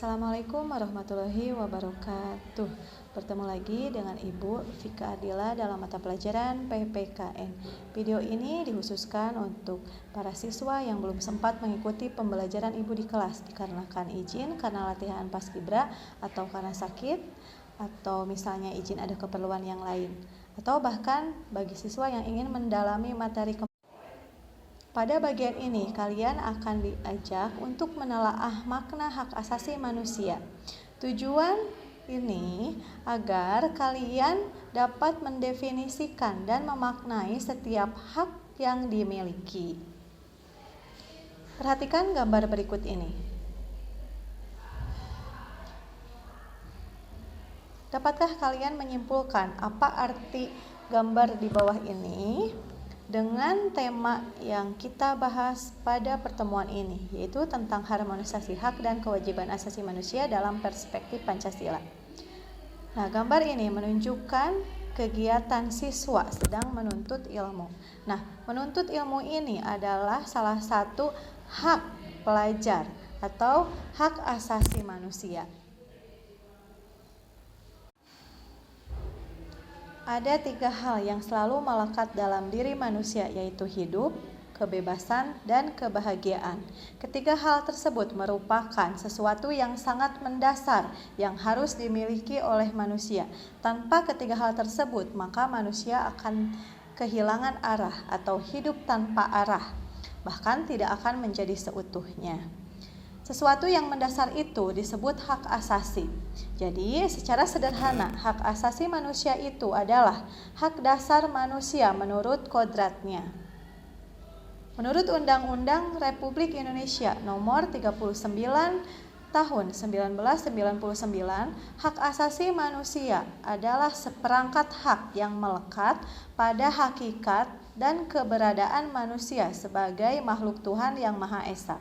Assalamualaikum warahmatullahi wabarakatuh. Bertemu lagi dengan Ibu Vika Ardila dalam mata pelajaran PPKN. Video ini dikhususkan untuk para siswa yang belum sempat mengikuti pembelajaran Ibu di kelas dikarenakan izin karena latihan paskibra atau karena sakit, atau misalnya izin ada keperluan yang lain, atau bahkan bagi siswa yang ingin mendalami materi. Pada bagian ini, kalian akan diajak untuk menelaah makna hak asasi manusia. Tujuan ini agar kalian dapat mendefinisikan dan memaknai setiap hak yang dimiliki. Perhatikan gambar berikut ini. Dapatkah kalian menyimpulkan apa arti gambar di bawah ini? Dengan tema yang kita bahas pada pertemuan ini, yaitu tentang harmonisasi hak dan kewajiban asasi manusia dalam perspektif Pancasila. Nah, gambar ini menunjukkan kegiatan siswa sedang menuntut ilmu. Nah, menuntut ilmu ini adalah salah satu hak pelajar atau hak asasi manusia. Ada 3 hal yang selalu melekat dalam diri manusia, yaitu hidup, kebebasan, dan kebahagiaan. Ketiga hal tersebut merupakan sesuatu yang sangat mendasar yang harus dimiliki oleh manusia. Tanpa ketiga hal tersebut, maka manusia akan kehilangan arah atau hidup tanpa arah, bahkan tidak akan menjadi seutuhnya. Sesuatu yang mendasar itu disebut hak asasi. Jadi, secara sederhana, hak asasi manusia itu adalah hak dasar manusia menurut kodratnya. Menurut Undang-Undang Republik Indonesia Nomor 39 Tahun 1999, hak asasi manusia adalah seperangkat hak yang melekat pada hakikat dan keberadaan manusia sebagai makhluk Tuhan yang Maha Esa,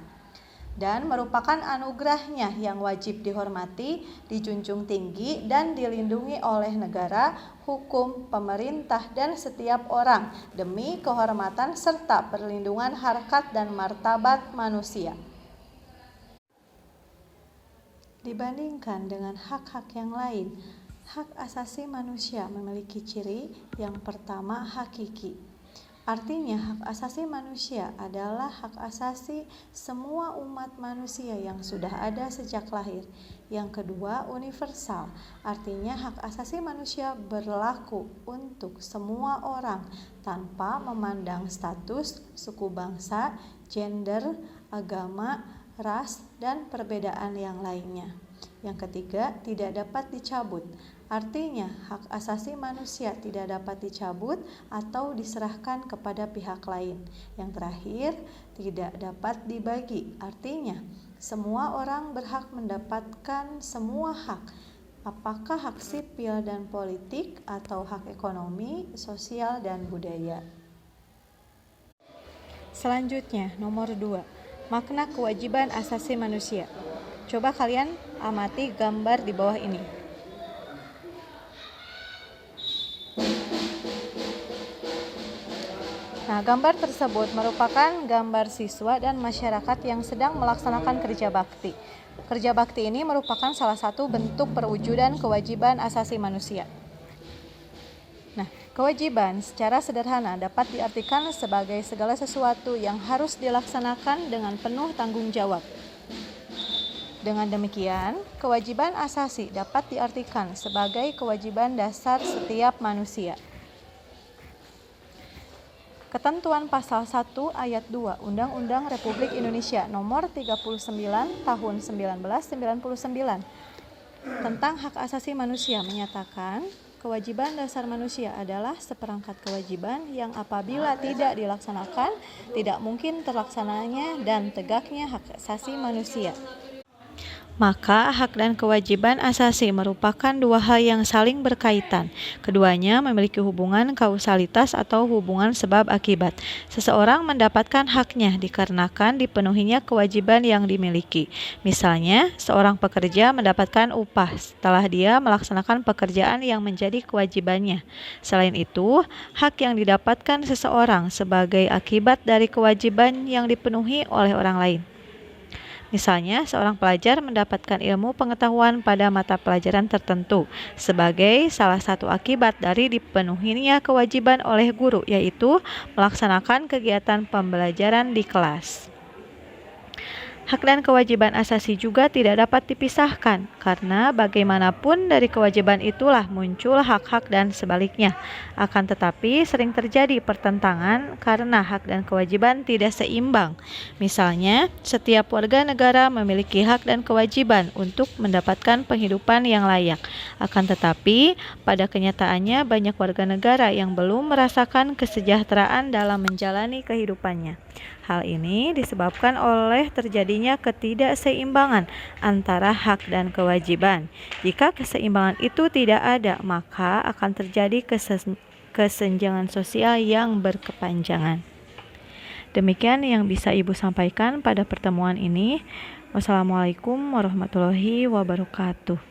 dan merupakan anugerahnya yang wajib dihormati, dijunjung tinggi, dan dilindungi oleh negara, hukum, pemerintah, dan setiap orang demi kehormatan serta perlindungan harkat dan martabat manusia. Dibandingkan dengan hak-hak yang lain, hak asasi manusia memiliki ciri yang pertama hakiki. Artinya, hak asasi manusia adalah hak asasi semua umat manusia yang sudah ada sejak lahir. Yang kedua, universal. Artinya, hak asasi manusia berlaku untuk semua orang tanpa memandang status, suku bangsa, gender, agama, ras, dan perbedaan yang lainnya. Yang ketiga, tidak dapat dicabut. Artinya, hak asasi manusia tidak dapat dicabut atau diserahkan kepada pihak lain. Yang terakhir, tidak dapat dibagi. Artinya, semua orang berhak mendapatkan semua hak, apakah hak sipil dan politik atau hak ekonomi, sosial, dan budaya. Selanjutnya, nomor 2, makna kewajiban asasi manusia. Coba kalian amati gambar di bawah ini. Nah, gambar tersebut merupakan gambar siswa dan masyarakat yang sedang melaksanakan kerja bakti. Kerja bakti ini merupakan salah satu bentuk perwujudan kewajiban asasi manusia. Nah, kewajiban secara sederhana dapat diartikan sebagai segala sesuatu yang harus dilaksanakan dengan penuh tanggung jawab. Dengan demikian, kewajiban asasi dapat diartikan sebagai kewajiban dasar setiap manusia. Ketentuan pasal 1 ayat 2 Undang-Undang Republik Indonesia Nomor 39 Tahun 1999 tentang hak asasi manusia menyatakan, kewajiban dasar manusia adalah seperangkat kewajiban yang apabila tidak dilaksanakan, tidak mungkin terlaksananya dan tegaknya hak asasi manusia. Maka hak dan kewajiban asasi merupakan 2 hal yang saling berkaitan. Keduanya memiliki hubungan kausalitas atau hubungan sebab akibat. Seseorang mendapatkan haknya dikarenakan dipenuhinya kewajiban yang dimiliki. Misalnya, seorang pekerja mendapatkan upah setelah dia melaksanakan pekerjaan yang menjadi kewajibannya. Selain itu, hak yang didapatkan seseorang sebagai akibat dari kewajiban yang dipenuhi oleh orang lain. Misalnya, seorang pelajar mendapatkan ilmu pengetahuan pada mata pelajaran tertentu sebagai salah satu akibat dari dipenuhinya kewajiban oleh guru, yaitu melaksanakan kegiatan pembelajaran di kelas. Hak dan kewajiban asasi juga tidak dapat dipisahkan, karena bagaimanapun dari kewajiban itulah muncul hak-hak dan sebaliknya. Akan tetapi sering terjadi pertentangan karena hak dan kewajiban tidak seimbang. Misalnya, setiap warga negara memiliki hak dan kewajiban untuk mendapatkan penghidupan yang layak. Akan tetapi, pada kenyataannya banyak warga negara yang belum merasakan kesejahteraan dalam menjalani kehidupannya. Hal ini disebabkan oleh terjadinya ketidakseimbangan antara hak dan kewajiban. Jika keseimbangan itu tidak ada, maka akan terjadi kesenjangan sosial yang berkepanjangan. Demikian yang bisa Ibu sampaikan pada pertemuan ini. Wassalamualaikum warahmatullahi wabarakatuh.